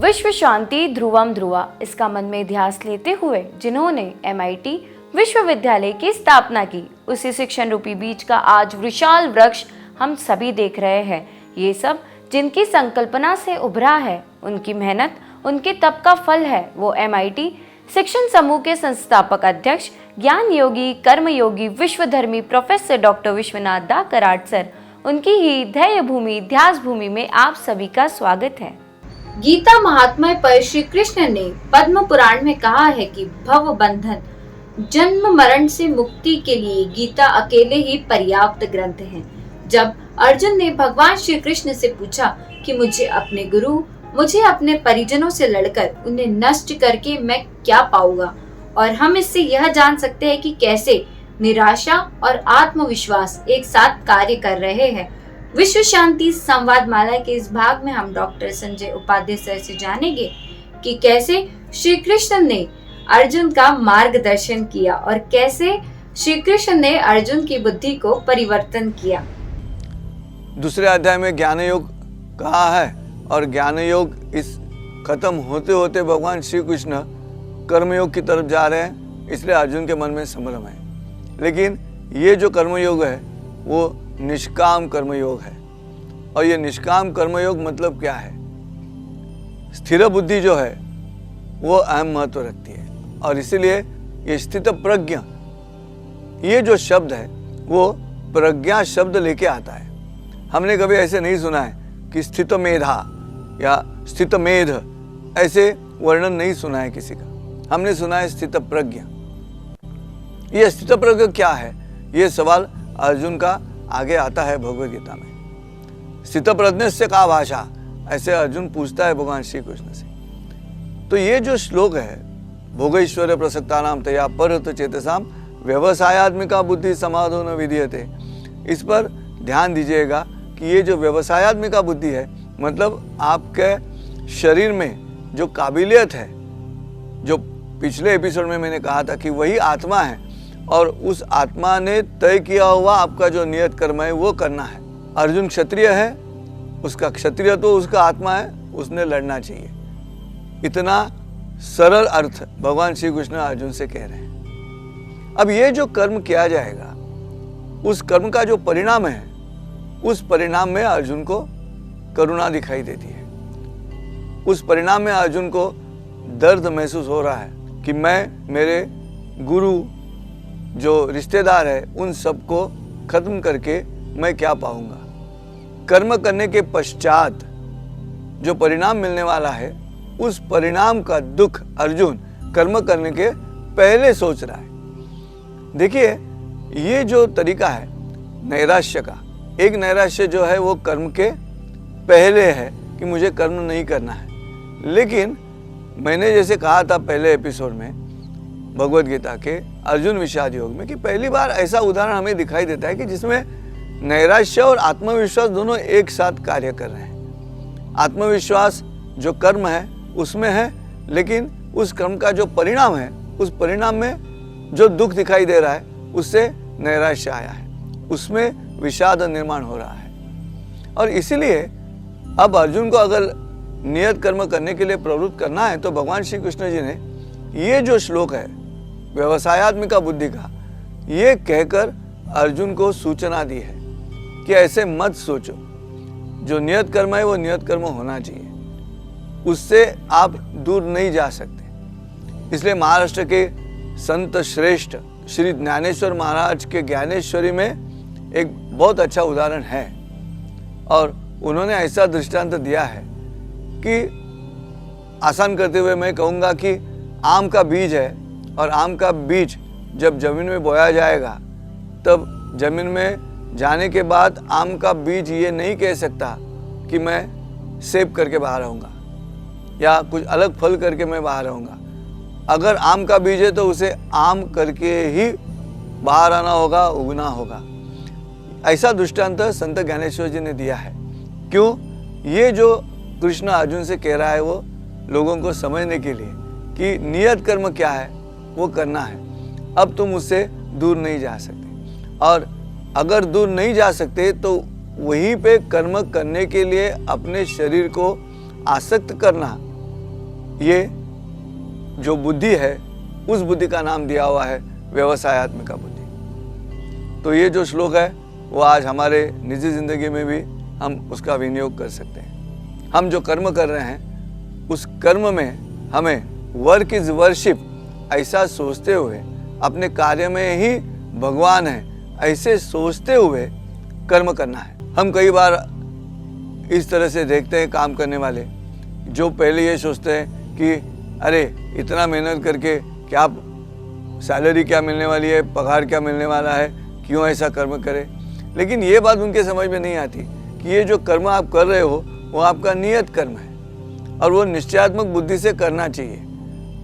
विश्व शांति ध्रुवम ध्रुवा, इसका मन में ध्यास लेते हुए जिन्होंने MIT विश्वविद्यालय की स्थापना की, उसी शिक्षण रूपी बीज का आज विशाल वृक्ष हम सभी देख रहे हैं। ये सब जिनकी संकल्पना से उभरा है, उनकी मेहनत, उनके तप का फल है। वो MIT शिक्षण समूह के संस्थापक अध्यक्ष, ज्ञान योगी, कर्म योगी, विश्वधर्मी प्रोफेसर डॉक्टर विश्वनाथ दा कराड सर, उनकी ही ध्येय भूमि ध्यास भूमि में आप सभी का स्वागत है। गीता महात्म्य पर श्री कृष्ण ने पद्म पुराण में कहा है कि भव बंधन, जन्म मरण से मुक्ति के लिए गीता अकेले ही पर्याप्त ग्रंथ है। जब अर्जुन ने भगवान श्री कृष्ण से पूछा कि मुझे अपने गुरु, मुझे अपने परिजनों से लड़कर उन्हें नष्ट करके मैं क्या पाऊंगा, और हम इससे यह जान सकते हैं कि कैसे निराशा और आत्मविश्वास एक साथ कार्य कर रहे हैं। विश्व शांति संवाद माला के इस भाग में हम डॉक्टर संजय उपाध्याय सर से जानेंगे कि कैसे श्री कृष्ण ने अर्जुन का मार्गदर्शन किया और कैसे श्री कृष्ण ने अर्जुन की बुद्धि को परिवर्तन किया। दूसरे अध्याय में ज्ञान योग कहा है और ज्ञान योग इस खत्म होते होते भगवान श्री कृष्ण कर्मयोग की तरफ जा रहे हैं, इसलिए अर्जुन के मन में संभ्रम है। लेकिन ये जो कर्मयोग है वो निष्काम कर्मयोग है। और ये निष्काम कर्मयोग मतलब क्या है? स्थिर बुद्धि जो है वो अहम महत्व रखती है, और इसीलिए ये स्थित प्रज्ञा, ये जो शब्द है वो प्रज्ञा शब्द लेके आता है। हमने कभी ऐसे नहीं सुना है कि स्थित मेधा या स्थित मेध, ऐसे वर्णन नहीं सुना है किसी का। हमने सुना है स्थित प्रज्ञा। ये स्थित प्रज्ञा क्या है, ये सवाल अर्जुन का आगे आता है भगवद गीता में। स्थित प्रज्ञ से का भाषा, ऐसे अर्जुन पूछता है भगवान श्री कृष्ण से। तो ये जो श्लोक है, भोगैश्वर्य प्रसक्तानाम तया परत चेतसाम व्यवसायात्मिका बुद्धि समाधो न विधीयते, इस पर ध्यान दीजिएगा कि ये जो व्यवसायात्मिका बुद्धि है, मतलब आपके शरीर में जो काबिलियत है, जो पिछले एपिसोड में मैंने कहा था कि वही आत्मा है, और उस आत्मा ने तय किया हुआ आपका जो नियत कर्म है वो करना है। अर्जुन क्षत्रिय है, उसका क्षत्रिय तो उसका आत्मा है, उसने लड़ना चाहिए। इतना सरल अर्थ भगवान श्री कृष्ण अर्जुन से कह रहे हैं। अब ये जो कर्म किया जाएगा, उस कर्म का जो परिणाम है, उस परिणाम में अर्जुन को करुणा दिखाई देती है। उस परिणाम में अर्जुन को दर्द महसूस हो रहा है कि मैं, मेरे गुरु, जो रिश्तेदार है, उन सबको खत्म करके मैं क्या पाऊंगा। कर्म करने के पश्चात जो परिणाम मिलने वाला है, उस परिणाम का दुख अर्जुन कर्म करने के पहले सोच रहा है। देखिए, ये जो तरीका है नैराश्य का, एक नैराश्य जो है वो कर्म के पहले है कि मुझे कर्म नहीं करना है। लेकिन मैंने जैसे कहा था पहले एपिसोड में भगवद गीता के अर्जुन विषाद योग में, कि पहली बार ऐसा उदाहरण हमें दिखाई देता है कि जिसमें नैराश्य और आत्मविश्वास दोनों एक साथ कार्य कर रहे हैं। आत्मविश्वास जो कर्म है उसमें है, लेकिन उस कर्म का जो परिणाम है, उस परिणाम में जो दुख दिखाई दे रहा है, उससे नैराश्य आया है, उसमें विषाद निर्माण हो रहा है। और इसीलिए अब अर्जुन को अगर नियत कर्म करने के लिए प्रवृत्त करना है, तो भगवान श्री कृष्ण जी ने ये जो श्लोक है व्यवसायात्मिका बुद्धि का, ये कहकर अर्जुन को सूचना दी है कि ऐसे मत सोचो, जो नियत कर्म है वो नियत कर्म होना चाहिए, उससे आप दूर नहीं जा सकते। इसलिए महाराष्ट्र के संत श्रेष्ठ श्री ज्ञानेश्वर महाराज के ज्ञानेश्वरी में एक बहुत अच्छा उदाहरण है, और उन्होंने ऐसा दृष्टांत दिया है कि आसान करते हुए मैं कहूँगा कि आम का बीज है, और आम का बीज जब जमीन में बोया जाएगा, तब जमीन में जाने के बाद आम का बीज ये नहीं कह सकता कि मैं सेब करके बाहर आऊँगा या कुछ अलग फल करके मैं बाहर आऊँगा। अगर आम का बीज है तो उसे आम करके ही बाहर आना होगा, उगना होगा। ऐसा दृष्टांत संत ज्ञानेश्वर जी ने दिया है। क्यों? ये जो कृष्ण अर्जुन से कह रहा है वो लोगों को समझने के लिए कि नियत कर्म क्या है वो करना है। अब तुम उससे दूर नहीं जा सकते, और अगर दूर नहीं जा सकते तो वहीं पे कर्म करने के लिए अपने शरीर को आसक्त करना ये जो बुद्धि है उस बुद्धि का नाम दिया हुआ है व्यवसायत्मिका बुद्धि। तो ये जो श्लोक है वो आज हमारे निजी जिंदगी में भी हम उसका विनियोग कर सकते हैं। हम जो कर्म कर रहे हैं उस कर्म में हमें वर्क इज वर्शिप ऐसा सोचते हुए, अपने कार्य में ही भगवान है ऐसे सोचते हुए कर्म करना है। हम कई बार इस तरह से देखते हैं काम करने वाले जो पहले ये सोचते हैं कि अरे इतना मेहनत करके क्या सैलरी क्या मिलने वाली है, पगार क्या मिलने वाला है, क्यों ऐसा कर्म करे। लेकिन ये बात उनके समझ में नहीं आती कि ये जो कर्म आप कर रहे हो वो आपका नियत कर्म है और वो निश्चयात्मक बुद्धि से करना चाहिए।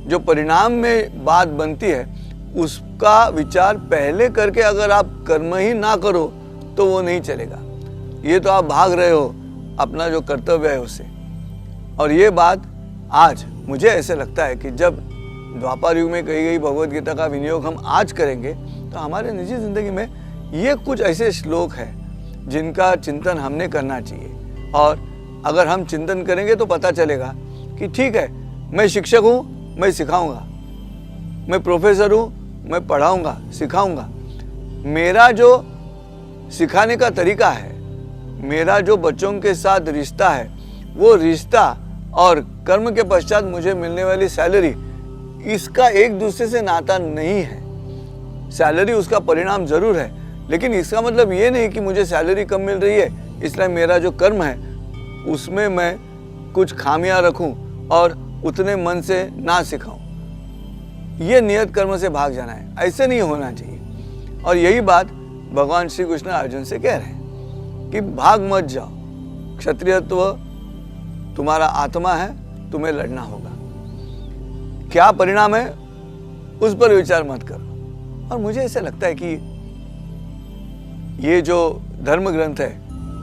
जो परिणाम में बात बनती है उसका विचार पहले करके अगर आप कर्म ही ना करो तो वो नहीं चलेगा। ये तो आप भाग रहे हो अपना जो कर्तव्य है उससे। और ये बात आज मुझे ऐसे लगता है कि जब द्वापर युग में कही गई भगवत गीता का विनियोग हम आज करेंगे तो हमारे निजी जिंदगी में ये कुछ ऐसे श्लोक हैं जिनका चिंतन हमने करना चाहिए। और अगर हम चिंतन करेंगे तो पता चलेगा कि ठीक है, मैं शिक्षक हूँ, मैं सिखाऊंगा, मैं प्रोफेसर हूँ, मैं पढ़ाऊंगा, सिखाऊंगा। मेरा जो सिखाने का तरीका है, मेरा जो बच्चों के साथ रिश्ता है, वो रिश्ता और कर्म के पश्चात मुझे मिलने वाली सैलरी, इसका एक दूसरे से नाता नहीं है। सैलरी उसका परिणाम जरूर है, लेकिन इसका मतलब ये नहीं कि मुझे सैलरी कम मिल रही है इसलिए मेरा जो कर्म है उसमें मैं कुछ खामियां रखूं और उतने मन से ना सिखाऊं। ये नियत कर्म से भाग जाना है, ऐसे नहीं होना चाहिए। और यही बात भगवान श्री कृष्ण अर्जुन से कह रहे हैं कि भाग मत जाओ, क्षत्रियत्व तुम्हारा आत्मा है, तुम्हें लड़ना होगा। क्या परिणाम है उस पर विचार मत करो। और मुझे ऐसा लगता है कि ये जो धर्म ग्रंथ है,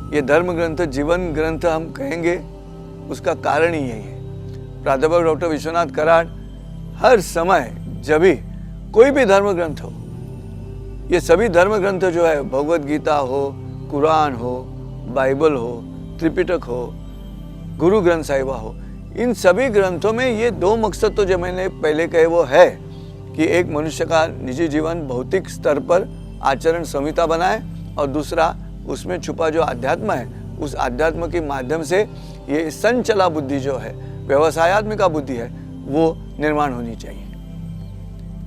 ये धर्म ग्रंथ जीवन ग्रंथ हम कहेंगे, उसका कारण ही यही है। प्राध्यापक डॉक्टर विश्वनाथ कराड़ हर समय जब भी कोई भी धर्म ग्रंथ हो, ये सभी धर्म ग्रंथ जो है, भगवत गीता हो, कुरान हो, बाइबल हो, त्रिपिटक हो, गुरु ग्रंथ साहिबा हो, इन सभी ग्रंथों में ये दो मकसद तो जो मैंने पहले कहे वो है कि एक मनुष्य का निजी जीवन भौतिक स्तर पर आचरण संहिता बनाए और दूसरा उसमें छुपा जो अध्यात्म है उस अध्यात्म के माध्यम से ये संचला बुद्धि जो है, व्यवसायत्मिका बुद्धि है, वो निर्माण होनी चाहिए।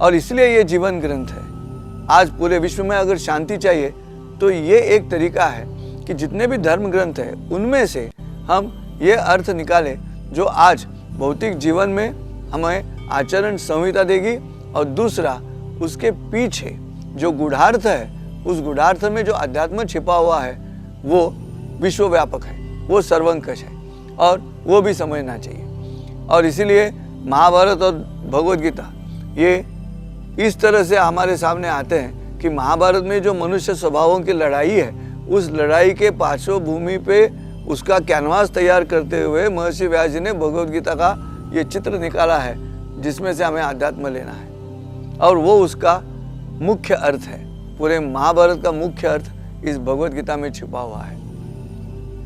और इसलिए ये जीवन ग्रंथ है। आज पूरे विश्व में अगर शांति चाहिए तो ये एक तरीका है कि जितने भी धर्म ग्रंथ है उनमें से हम ये अर्थ निकालें जो आज भौतिक जीवन में हमें आचरण संहिता देगी और दूसरा उसके पीछे जो गूढ़ार्थ है, उस गूढ़ार्थ में जो अध्यात्म छिपा हुआ है वो विश्वव्यापक है, वो सर्वंकष है और वो भी समझना चाहिए। और इसीलिए महाभारत और भगवत गीता ये इस तरह से हमारे सामने आते हैं कि महाभारत में जो मनुष्य स्वभावों की लड़ाई है, उस लड़ाई के पार्श्वभूमि पे उसका कैनवास तैयार करते हुए महर्षि व्यास जी ने भगवत गीता का ये चित्र निकाला है जिसमें से हमें अध्यात्म लेना है। और वो उसका मुख्य अर्थ है। पूरे महाभारत का मुख्य अर्थ इस भगवत गीता में छिपा हुआ है,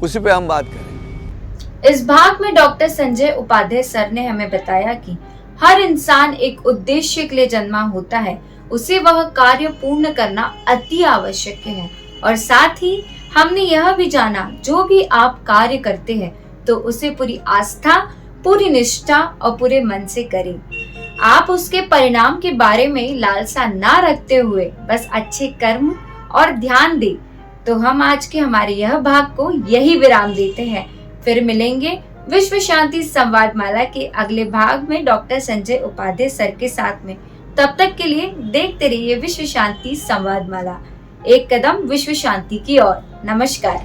उसी पे हम बात करें। इस भाग में डॉक्टर संजय उपाध्याय सर ने हमें बताया कि हर इंसान एक उद्देश्य के लिए जन्मा होता है, उसे वह कार्य पूर्ण करना अति आवश्यक है। और साथ ही हमने यह भी जाना जो भी आप कार्य करते हैं तो उसे पूरी आस्था, पूरी निष्ठा और पूरे मन से करें। आप उसके परिणाम के बारे में लालसा ना रखते हुए बस अच्छे कर्म और ध्यान दें। तो हम आज के हमारे यह भाग को यही विराम देते हैं। फिर मिलेंगे विश्व शांति संवाद माला के अगले भाग में डॉक्टर संजय उपाध्याय सर के साथ में। तब तक के लिए देखते रहिए विश्व शांति संवाद माला, एक कदम विश्व शांति की ओर। नमस्कार।